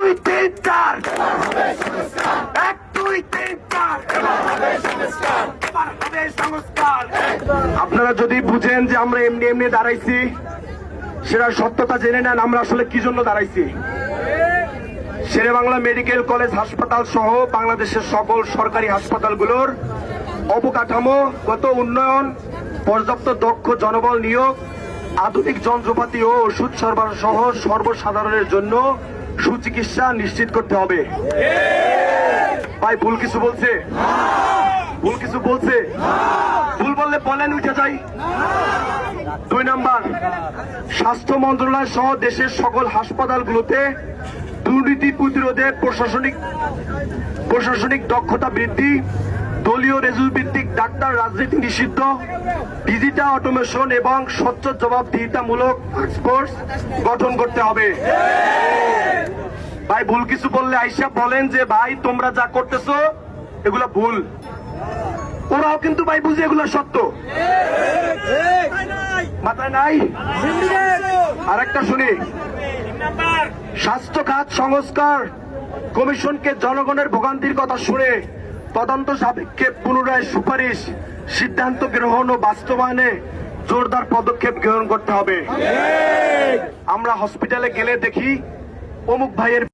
দুই তিন চার, 1 2 3 4, এবার হবে সংস্কার। আপনারা যদি বুঝেন যে আমরা এমনি এমনি দাঁড়াইছি, সেটা সত্যতা জেনে নেন আমরা আসলে কি জন্য দাঁড়াইছি। শেরেবাংলা মেডিকেল কলেজ হাসপাতাল সহ বাংলাদেশের সকল সরকারি হাসপাতালগুলোর অবকাঠামোগত উন্নয়ন, পর্যাপ্ত দক্ষ জনবল নিয়োগ, আধুনিক যন্ত্রপাতি ও ওষুধ সরবরাহ সহ সর্বসাধারণের জন্য সুচিকিৎসা নিশ্চিত করতে হবে। ভাই ভুল কিছু বলছে? ভুল কিছু বলছে? ভুল বললে বলেন, উঠে যাই। 2 নাম্বার, স্বাস্থ্য মন্ত্রণালয় সহ দেশের সকল হাসপাতালগুলোতে দুর্নীতি প্রতিরোধে প্রশাসনিক দক্ষতা বৃদ্ধি, দলীয় রেজুল ভিত্তিক ডাক্তার রাজনীতি নিষিদ্ধ, ডিজিটাল অটোমেশন এবং স্বচ্ছ জবাবদিহিতামূলক টাস্কফোর্স গঠন করতে হবে। ভাই ভুল কিছু বললে আইসা বলেন যে ভাই তোমরা যা করতেছো এগুলো ভুল। ওরাও কিন্তু ভাই বুঝে এগুলো সত্য, মাথায় নাই। আরেকটা শুনি, স্বাস্থ্য খাত সংস্কার কমিশনকে জনগণের ভোগান্তির কথা শুনে তদন্ত সাপেক্ষে পুনরায় সুপারিশ, সিদ্ধান্ত গ্রহণ ও বাস্তবায়নে জোরদার পদক্ষেপ গ্রহণ করতে হবে। আমরা হসপিটালে গেলে দেখি অমুক ভাইয়ের